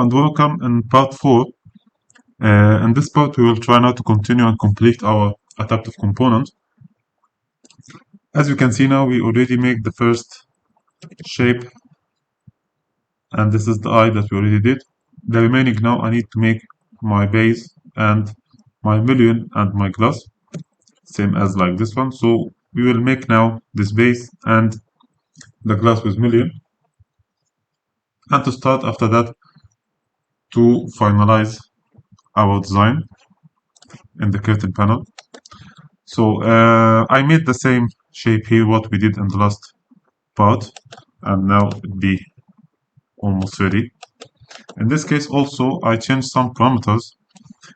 and welcome in part 4. In this part we will try now to continue and complete our adaptive component. As you can see now, we already make the first shape, and this is the eye that we already did. The remaining now I need to make my base and my million and my glass, same as like this one. So we will make now this base and the glass with million, and to start after that to finalize our design in the curtain panel. So I made the same shape here what we did in the last part, and now it be almost ready. In this case also I changed some parameters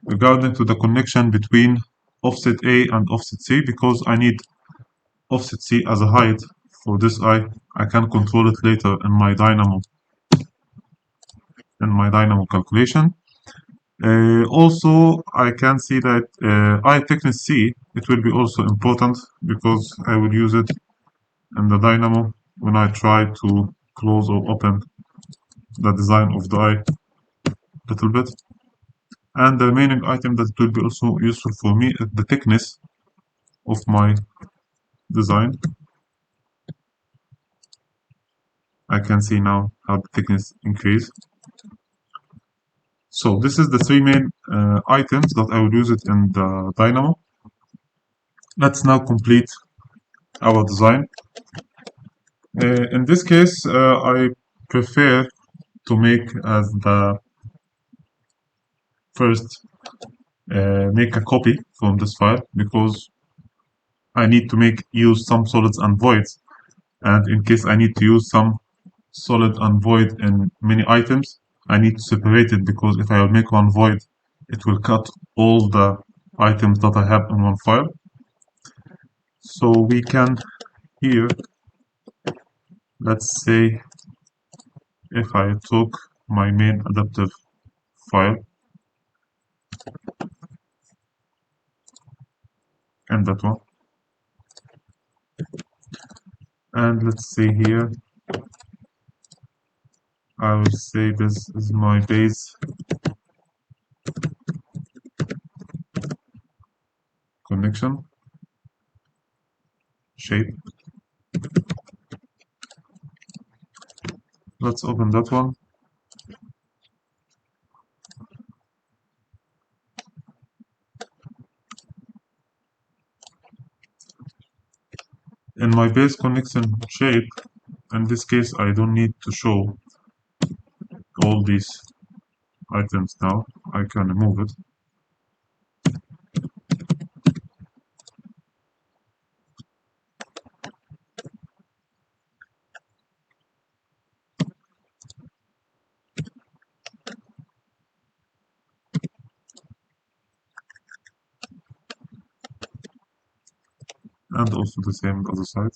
regarding to the connection between offset A and offset C, because I need offset C as a height for this eye. I can control it later in my Dynamo calculation. Also I can see that eye thickness C, it will be also important because I will use it in the Dynamo when I try to close or open the design of the eye a little bit. And the remaining item that will be also useful for me is the thickness of my design. I can see now how the thickness increase. So this is the three main items that I will use it in the Dynamo. Let's now complete our design. In this case, I prefer to make as the first make a copy from this file, because I need to use some solids and voids, and in case I need to use some solid and void in many items, I need to separate it, because if I will make one void, it will cut all the items that I have in one file. So we can here, let's say if I took my main adaptive file and that one, and let's say here I will say this is my base connection shape. Let's open that one. In my base connection shape, in this case I don't need to show all these items now. I can remove it. And also the same on the other side.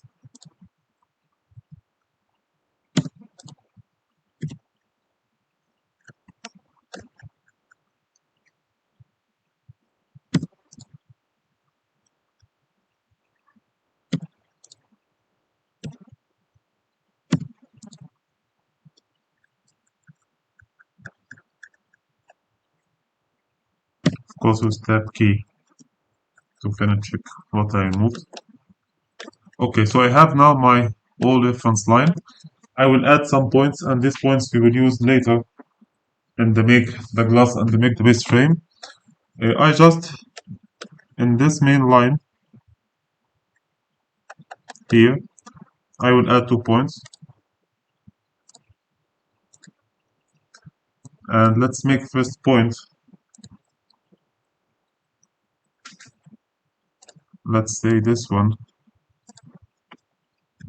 Of course, with tab key to finish check what I removed. Okay, so I have now my all reference line. I will add some points, and these points we will use later in the make the glass and the make the base frame. I just in this main line here, I will add 2 points, and let's make first point. Let's say this one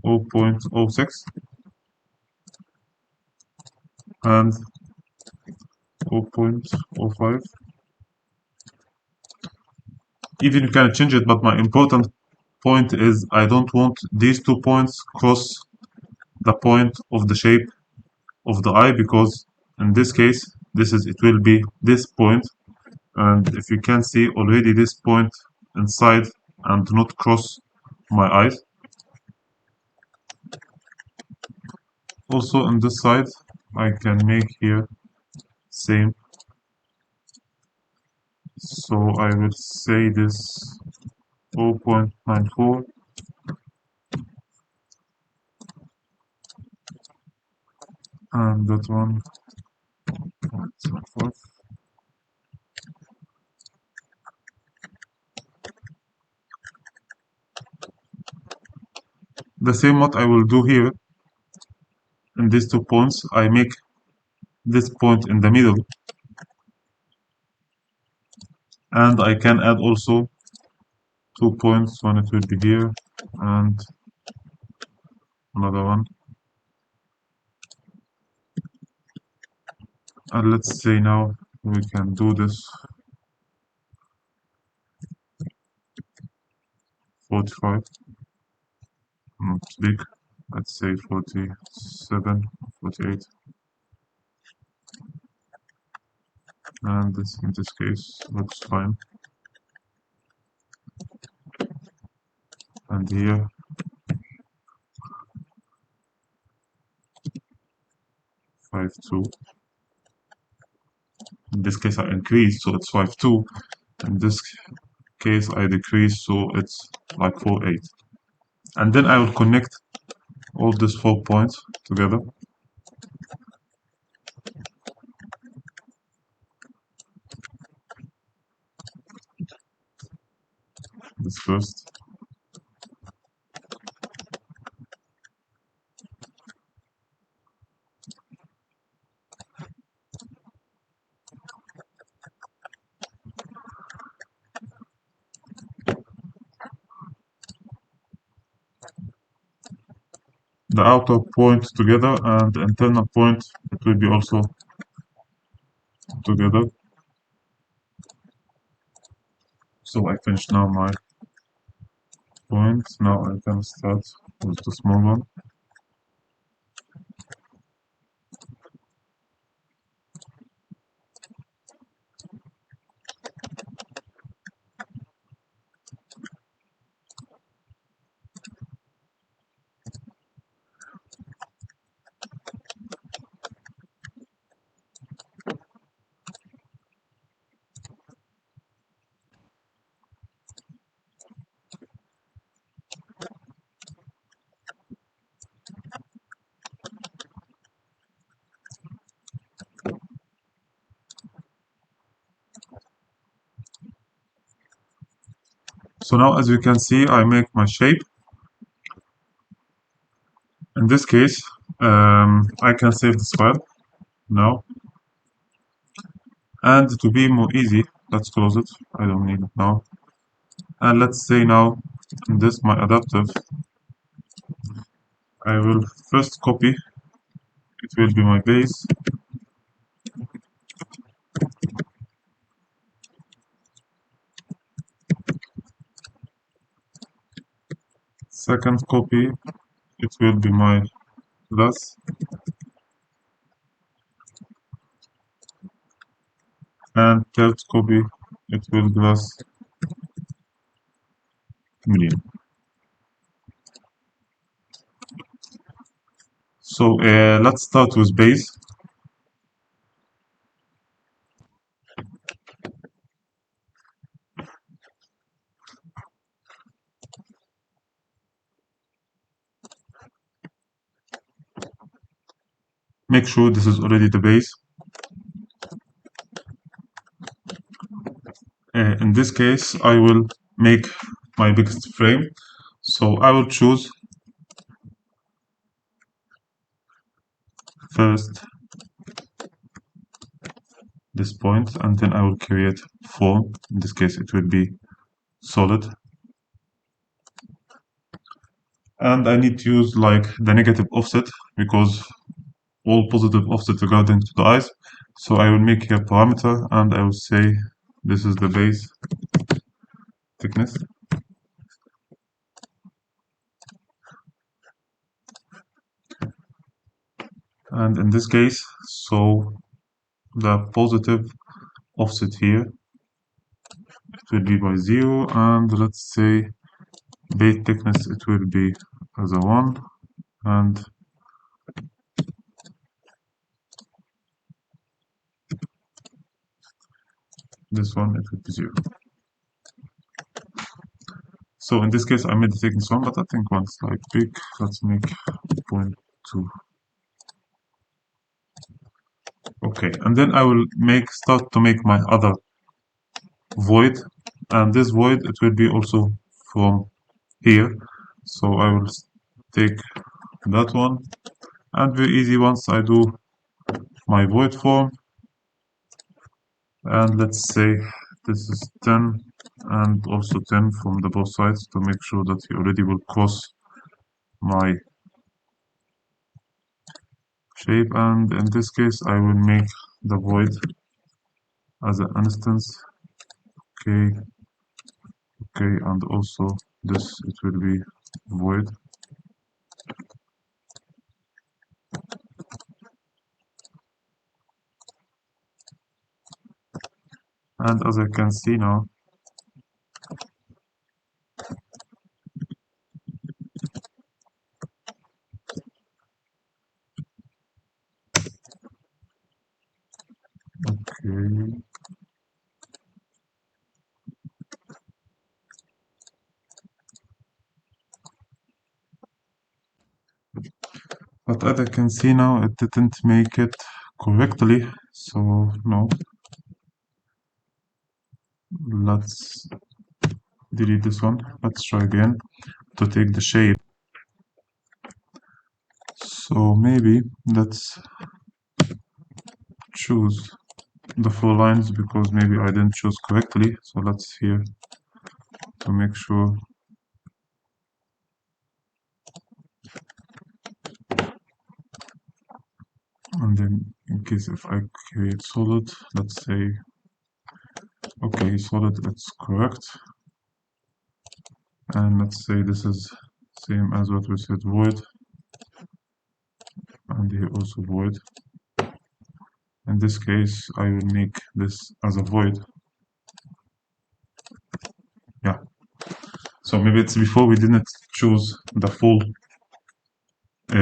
0.06 and 0.05. Even you can change it, but my important point is I don't want these 2 points cross the point of the shape of the eye, because in this case it will be this point, and if you can see already this point inside and do not cross my eyes. Also on this side I can make here same. So I will say this 0.94 and that one 0.75. The same what I will do here in these 2 points. I make this point in the middle, and I can add also 2 points when it will be here and another one. And let's say now we can do this 45, not big, let's say 47, 48, and this in this case looks fine. And here 5.2. In this case I increase, so it's 5.2. In this case I decrease, so it's like 4.8. And then I will connect all these 4 points together. This first. The outer point together and the internal point, it will be also together. So I finish now my point. Now I can start with the small one. So now as you can see, I make my shape. In this case, I can save this file now. And to be more easy, let's close it. I don't need it now. And let's say now, in this my adaptive, I will first copy. It will be my base. Second copy, it will be my glass. And third copy, it will glass medium. So let's start with base. Make sure this is already the base. In this case, I will make my biggest frame. So I will choose first this point, and then I will create form. In this case, it will be solid. And I need to use like the negative offset because all positive offset regarding to the eyes. So I will make here parameter and I will say this is the base thickness. And in this case, so the positive offset here, it will be by 0, and let's say base thickness, it will be as a 1, and this one it will be 0. So in this case I made the thickness 1, but I think 1 is like big. Let's make 0.2. Okay, and then I will start to make my other void, and this void it will be also from here. So I will take that one, and very easy once I do my void form, and let's say this is 10 and also 10 from the both sides to make sure that he already will cross my shape. And in this case I will make the void as an instance. Okay, okay, and also this it will be void. And as I can see now, okay, but as I can see now, it didn't make it correctly. So no, let's delete this one. Let's try again to take the shape. So maybe let's choose the 4 lines because maybe I didn't choose correctly. So let's here to make sure. And then in case if I create solid, let's say, okay, solid, it's correct. And let's say this is same as what we said, void. And here also void. In this case, I will make this as a void. Yeah. So maybe it's before we didn't choose the full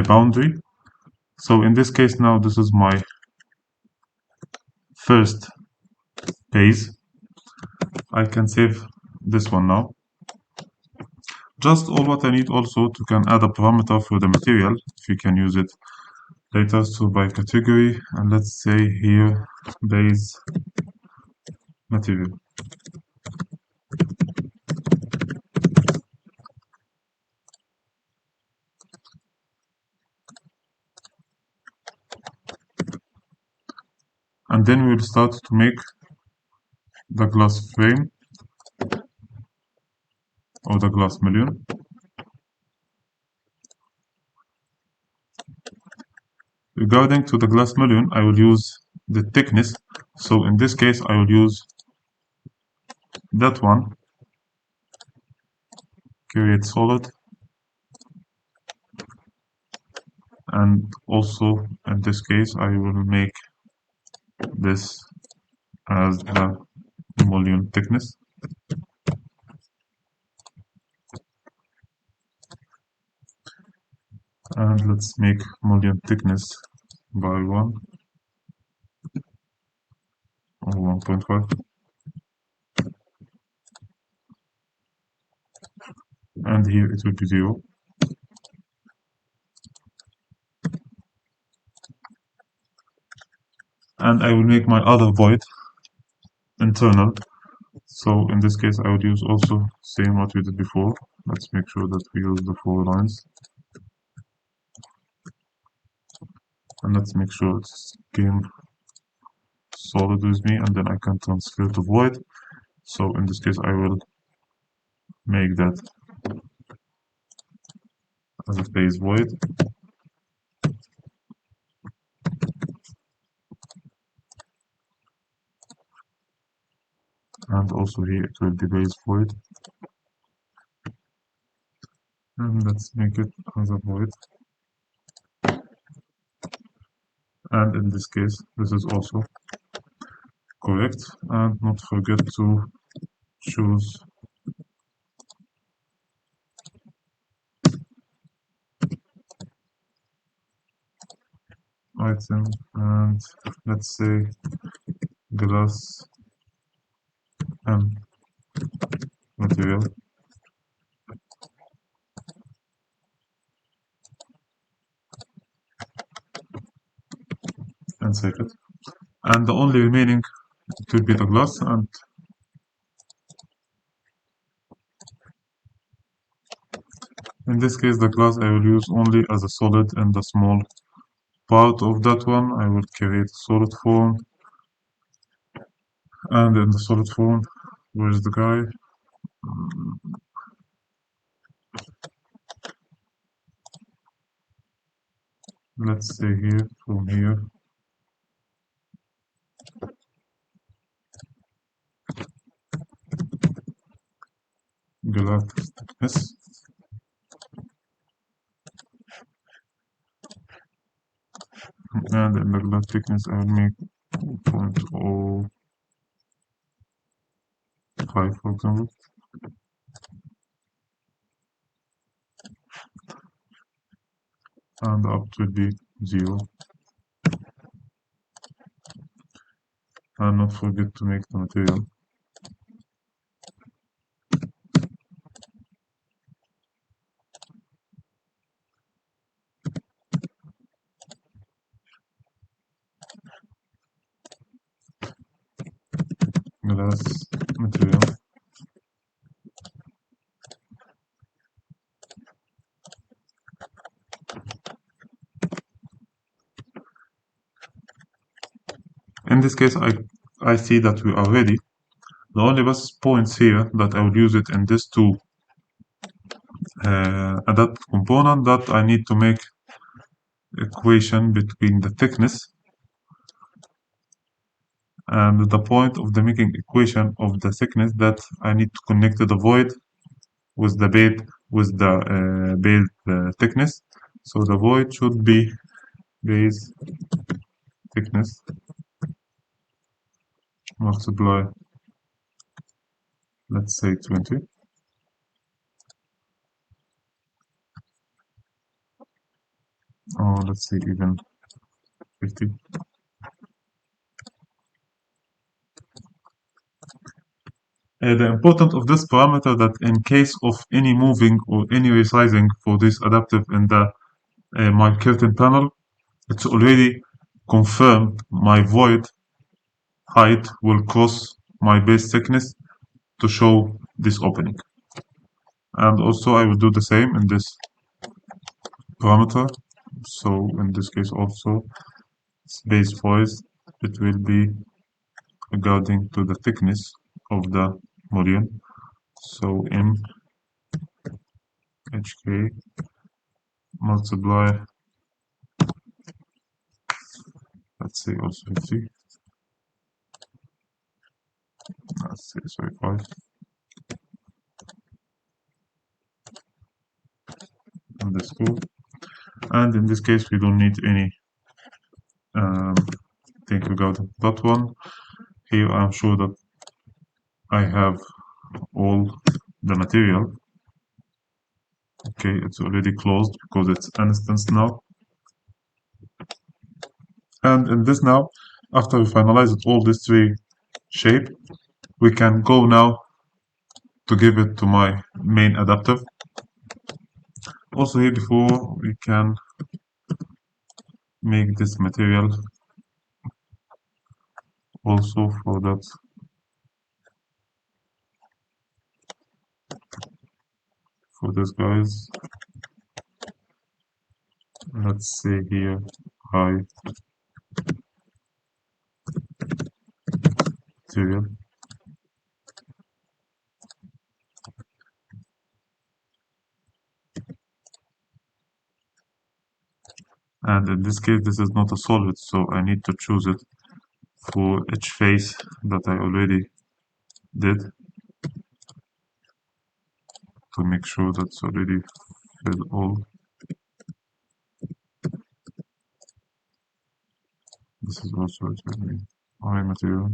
boundary. So in this case now, this is my first base. I can save this one now. Just all what I need also to can add a parameter for the material, if you can use it later. So by category, and let's say here base material. And then we'll start to make the glass frame or the glass mullion. Regarding to the glass mullion, I will use the thickness. So in this case, I will use that one, create solid, and also in this case, I will make this as the mullion thickness. And let's make mullion thickness by 1 or 1.5. And here it will be 0. And I will make my other void internal. So in this case, I would use also same what we did before. Let's make sure that we use the 4 lines. And let's make sure it's game solid with me, and then I can transfer to void. So in this case, I will make that as a base void. And also here it will be base void. And let's make it as a void. And in this case, this is also correct. And not forget to choose item, and let's say glass and material, and save it. And the only remaining will be the glass, and in this case the glass I will use only as a solid in the small part of that one. I will create a solid form, and in the solid form, where's the guy? Let's say here, from here, glass thickness, and in the glass thickness I will make 0.05, for example, and up to be 0. And not forget to make the material. Glass material. In this case, I see that we are ready. The only best points here that I will use it in this two adaptive component, that I need to make equation between the thickness, and the point of the making equation of the thickness, that I need to connect the void with the base thickness. So the void should be base thickness multiply, let's say 20, or let's say even 50. The importance of this parameter, that in case of any moving or any resizing for this adaptive in the my curtain panel, it's already confirmed my void height will cross my base thickness to show this opening. And also I will do the same in this parameter. So in this case also, base void, it will be regarding to the thickness of the module. So M HK multiply, let's say also 50, let's say, sorry, 5, underscore. And in this case, we don't need any thing regarding that one. Here, I'm sure that I have all the material. Okay, it's already closed because it's instance now. And in this now, after we finalize all these three shape, we can go now to give it to my main adaptive. Also here before, we can make this material also for that. For this guys, let's say here high material, and in this case this is not a solid, so I need to choose it for each face that I already did to make sure that's already filled all. This is also a high material.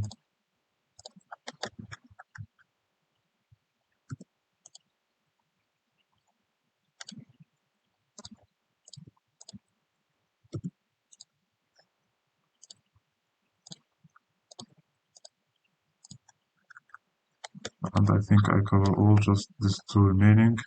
and I think I cover all, just these two remaining.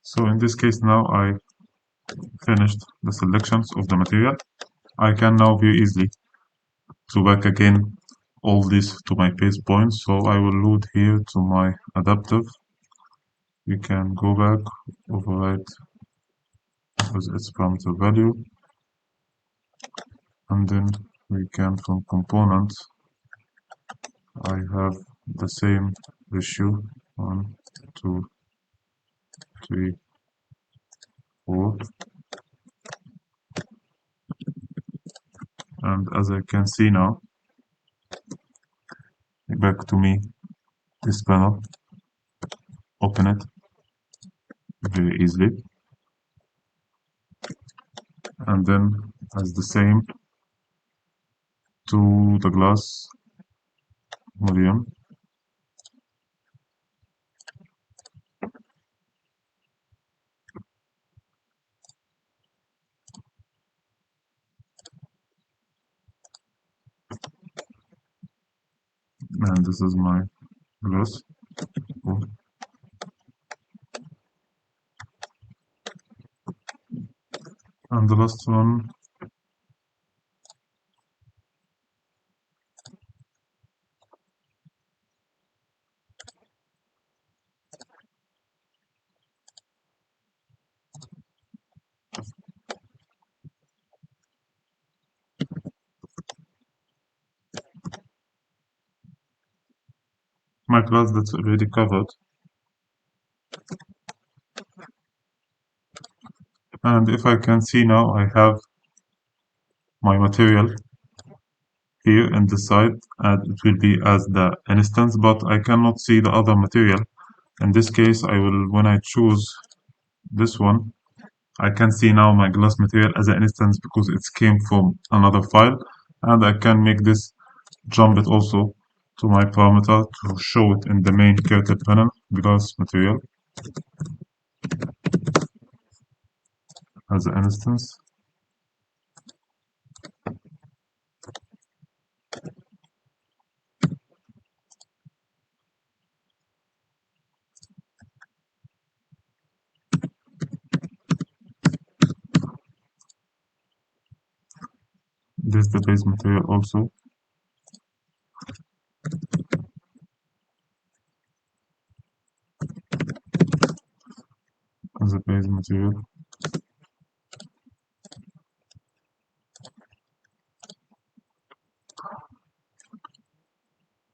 So in this case now I finished the selections of the material. I can now view easily to back again all this to my base points. So I will load here to my adaptive. We can go back, override with its parameter value, and then we can from components I have the same ratio 1, 2, 3, 4, and as I can see now, back to me this panel, open it very easily, and then as the same to the glass medium, and this is my glass. Oh. And the last one, my glass that's already covered. And if I can see now, I have my material here in the side, and it will be as the instance, but I cannot see the other material. In this case, I will, when I choose this one, I can see now my glass material as an instance because it came from another file, and I can make this jump it also to my parameter to show it in the main curtain panel, glass material as an instance. This is the base material also. As a base material.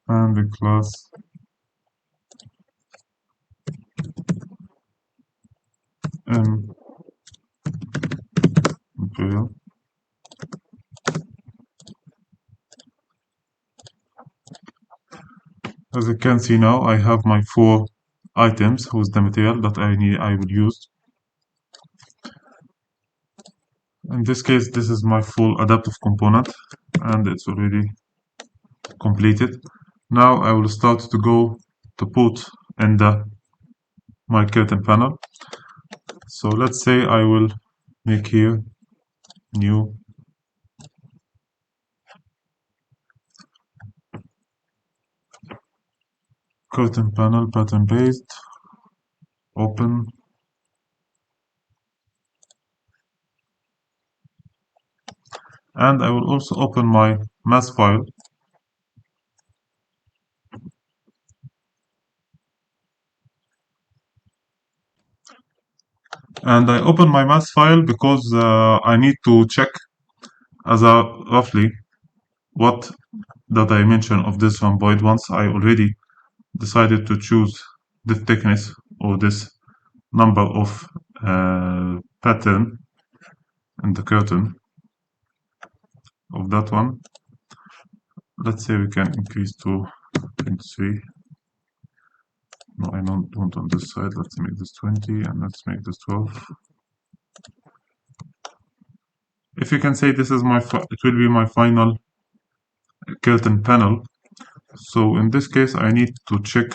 And the class material. As you can see now, I have my 4 items with the material that I will use. In this case, this is my full adaptive component, and it's already completed. Now I will start to go to put in my curtain panel. So let's say I will make here new curtain panel, pattern based, open, and I will also open my mass file. And I open my mass file because I need to check as a roughly what the dimension of this rhomboid. Once I already decided to choose this thickness or this number of pattern in the curtain of that one. Let's say we can increase to 23. No, I don't want on this side. Let's make this 20 and let's make this 12. If you can say this is it will be my final curtain panel. So in this case, I need to check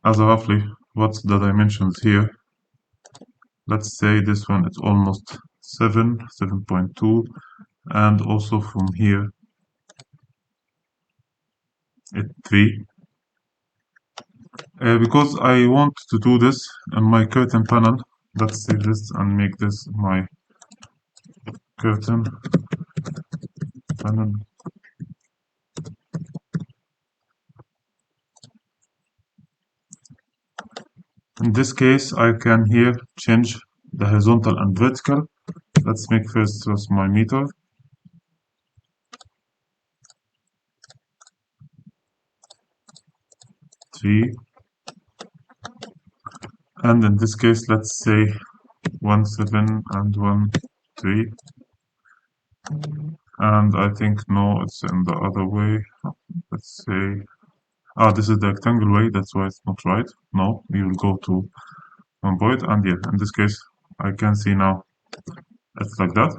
as roughly what's the dimensions here. Let's say this one is almost 7.2, and also from here it's 3. Because I want to do this in my curtain panel, let's save this and make this my curtain panel. In this case, I can here change the horizontal and vertical. Let's make first my meter. 3. And in this case, let's say 1.7 and 1.3. And I think no, it's in the other way. Let's say, this is the rectangle way, that's why it's not right. No, we will go to 1 point, and yeah, in this case, I can see now it's like that.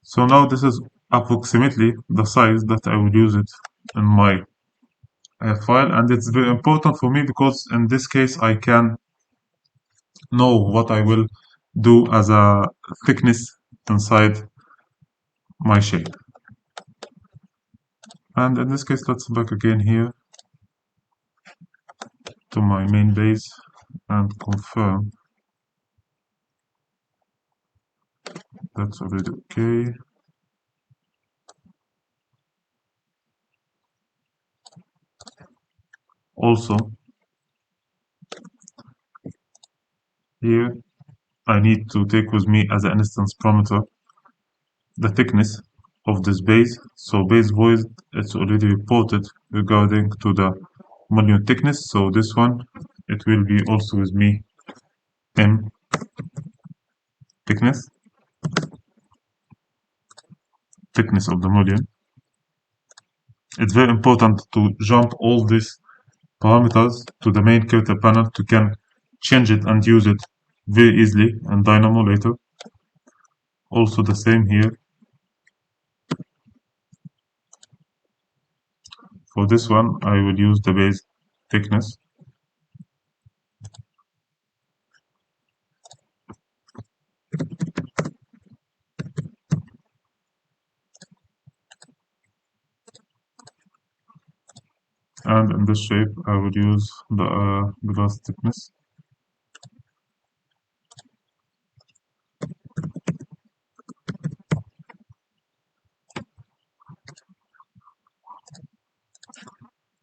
So now this is approximately the size that I will use it in my file, and it's very important for me because in this case I can know what I will do as a thickness inside my shape. And in this case, let's back again here to my main base and confirm that's already okay. Also, here I need to take with me as an instance parameter the thickness of this base. So base void, it's already reported regarding to the volume thickness. So this one, it will be also with me m thickness of the module. It's very important to jump all these parameters to the main curtain panel to can change it and use it very easily in Dynamo later. Also the same here. For this one, I will use the base thickness. And in this shape, I will use the glass thickness.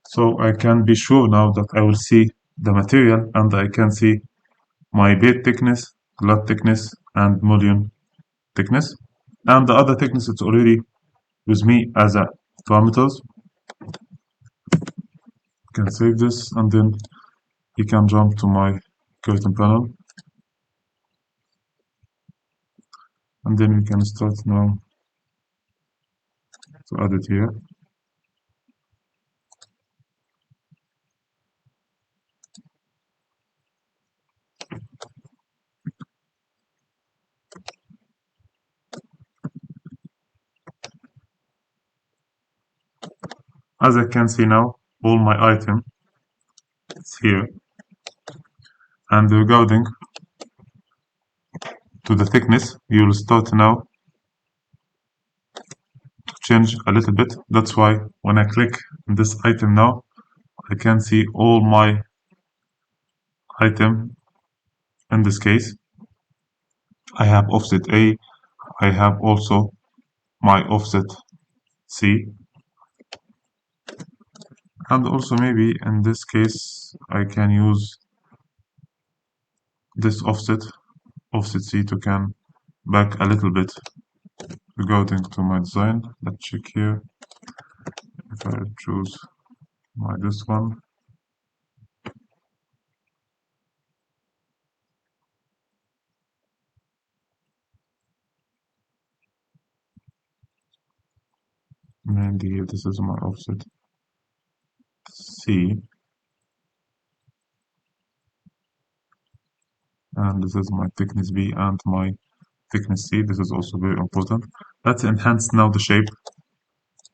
So I can be sure now that I will see the material and I can see my bed thickness, glass thickness, and mullion thickness. And the other thickness is already with me as a parameters. You can save this and then you can jump to my curtain panel. And then we can start now to add it here. As I can see now, all my item is here. And regarding to the thickness, you will start now to change a little bit. That's why when I click on this item now, I can see all my item. In this case, I have offset A, I have also my offset C, and also maybe in this case I can use this offset C to can back a little bit regarding to my design. Let's check here if I choose this one. Maybe this is my offset C. and this is my thickness B and my thickness C. This is also very important. Let's enhance now the shape,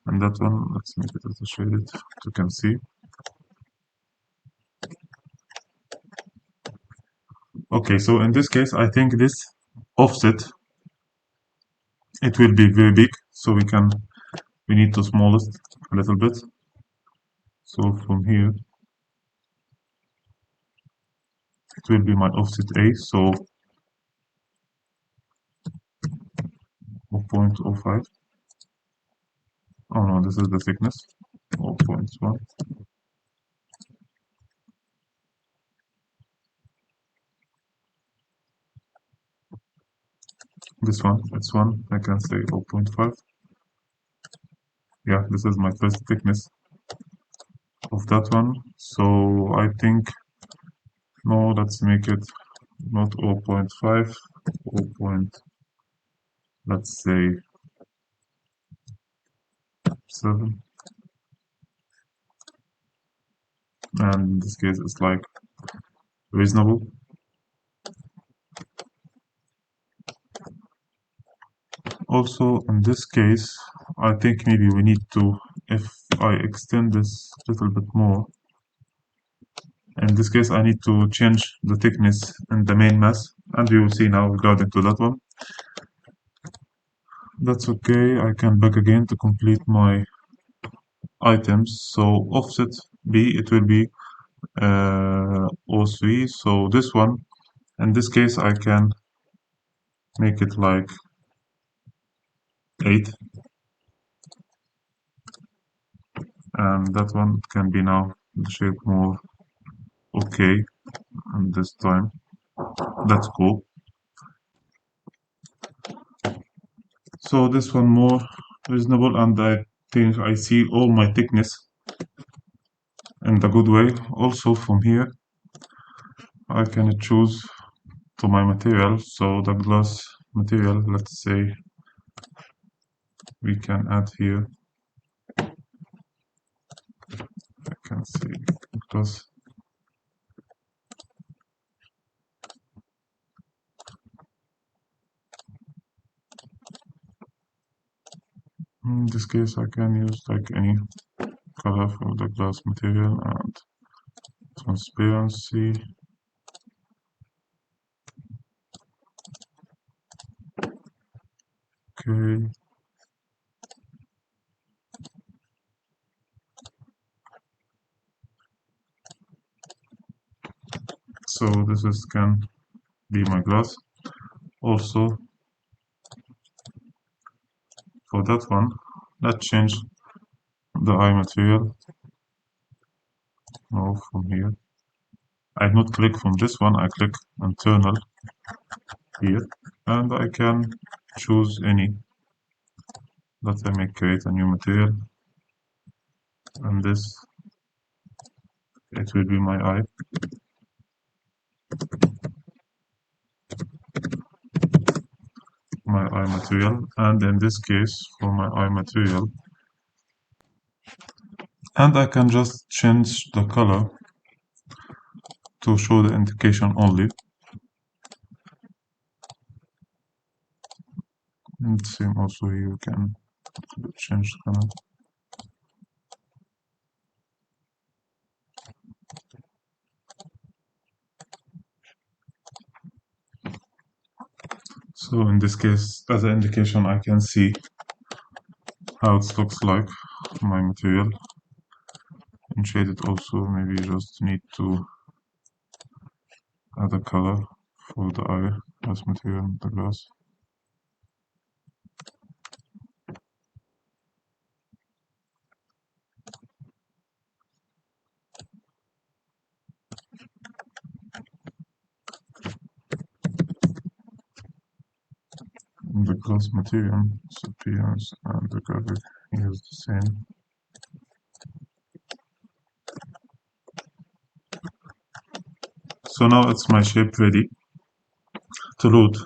and that one, let's make it shaded so you can see. Okay, so in this case, I think this offset, it will be very big, so we need to smallest a little bit. So from here, it will be my offset A, so 0.05. Oh no, this is the thickness, 0.1. This one, it's 1, I can say 0.5. Yeah, this is my first thickness of that one. So I think, no, let's make it not 0.5, 0. Let's say 7. And in this case, it's like reasonable. Also, in this case, I think maybe we need to, if I extend this a little bit more, in this case, I need to change the thickness in the main mass, and you will see now regarding to that one. That's okay, I can back again to complete my items. So offset B, it will be 03. So this one, in this case, I can make it like 8, and that one can be now the shape more okay. And this time, that's cool. So this one more reasonable, and I think I see all my thickness in the good way. Also from here, I can choose to my material. So the glass material, let's say we can add here, I can say glass. In this case, I can use like any color for the glass material and transparency. Okay. So this is can be my glass. Also, for that one, let's change the eye material. No, from here. I not click from this one, I click internal here, and I can choose any. Let me create a new material, and this, it will be my eye. My eye material, and in this case, for my eye material, and I can just change the color to show the indication only. And same also here, you can change the color. So in this case, as an indication, I can see how it looks like my material. And shade it also, maybe you just need to add a color for the eye as material in the glass. The glass material appearance and the graphic is the same. So now it's my shape ready to load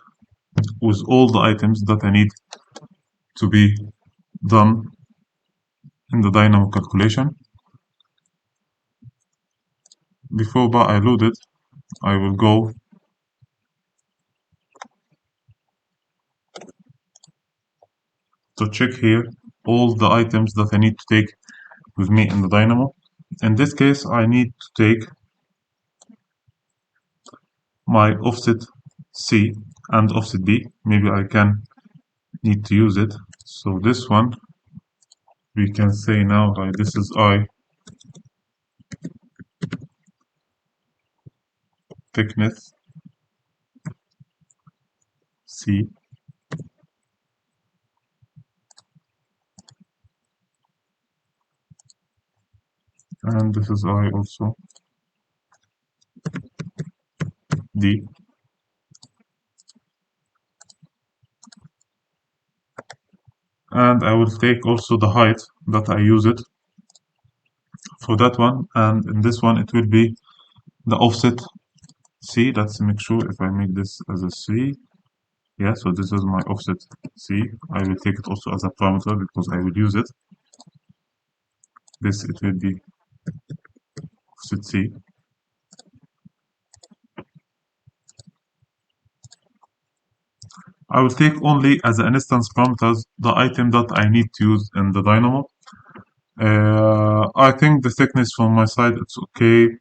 with all the items that I need to be done in the Dynamo calculation. Before I load it, I will go to check here all the items that I need to take with me in the Dynamo. In this case, I need to take my offset C and offset B. Maybe I can need to use it. So this one, we can say now like this is I thickness C, and this is I also D. And I will take also the height that I use it for that one, and in this one it will be the offset C. Let's make sure if I make this as a C. Yeah, so this is my offset C. I will take it also as a parameter because I will use it. This it will be offset C. I will take only as an instance parameters the item that I need to use in the Dynamo. I think the thickness from my side it's okay.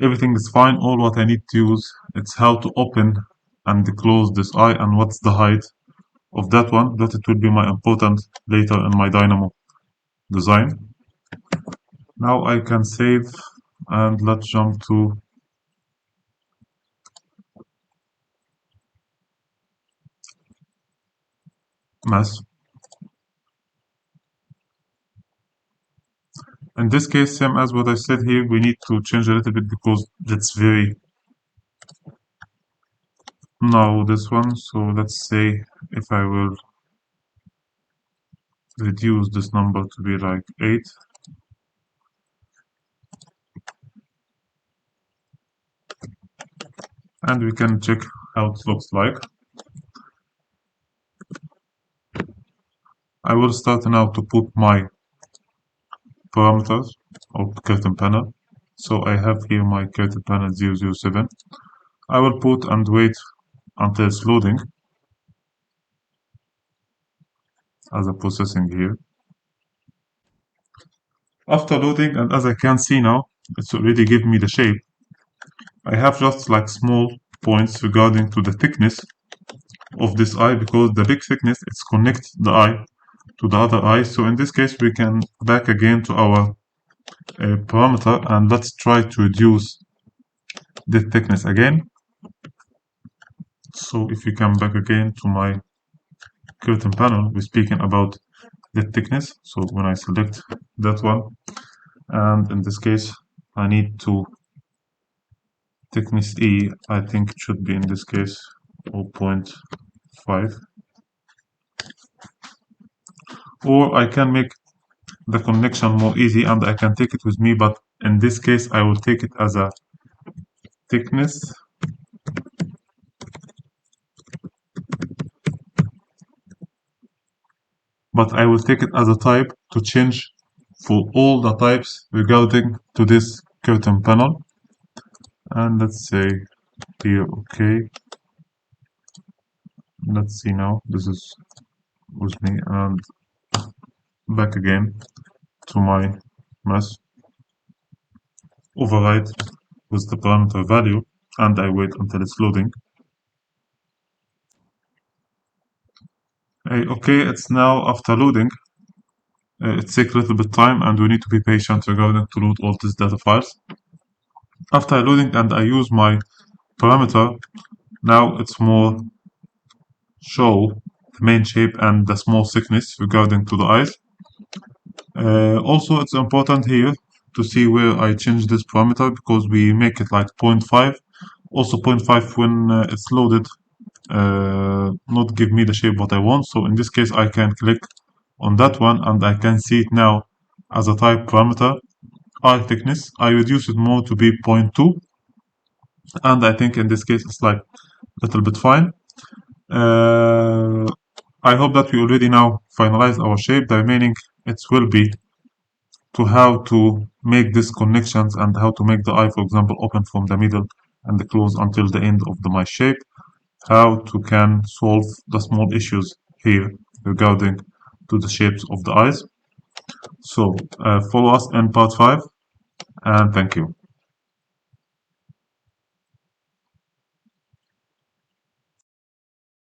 Everything is fine. All what I need to use it's how to open and close this eye and what's the height of that one. That it will be my important later in my Dynamo design. Now I can save and let's jump to mass. In this case, same as what I said here, we need to change a little bit because that's very now this one. So let's say if I will reduce this number to be like 8. And we can check how it looks like. I will start now to put my parameters of curtain panel. So I have here my curtain panel 007. I will put and wait until it's loading as a processing here. After loading, and as I can see now, it's already given me the shape. I have just like small points regarding to the thickness of this eye because the big thickness it's connect the eye to the other eye. So in this case we can back again to our parameter and let's try to reduce the thickness again. So if you come back again to my curtain panel, we're speaking about the thickness. So when I select that one, and in this case I need to thickness E, I think it should be in this case 0.5, or I can make the connection more easy and I can take it with me, but in this case I will take it as a thickness but I will take it as a type to change for all the types regarding to this curtain panel. And let's say here okay, let's see now this is with me and back again to my mass, override with the parameter value, and I wait until it's loading. Okay, it's now after loading. It takes a little bit time and we need to be patient regarding to load all these data files. After loading and I use my parameter, now it's more show the main shape and the small thickness regarding to the eyes. Also it's important here to see where I change this parameter because we make it like 0.5. Also 0.5 when it's loaded not give me the shape what I want. So in this case I can click on that one and I can see it now as a type parameter eye thickness. I reduce it more to be 0.2 and I think in this case it's like a little bit fine. I hope that we already now finalize our shape. The remaining it will be to how to make these connections and how to make the eye, for example, open from the middle and close until the end of my shape. How to can solve the small issues here regarding to the shapes of the eyes. So follow us in part 5, and thank you.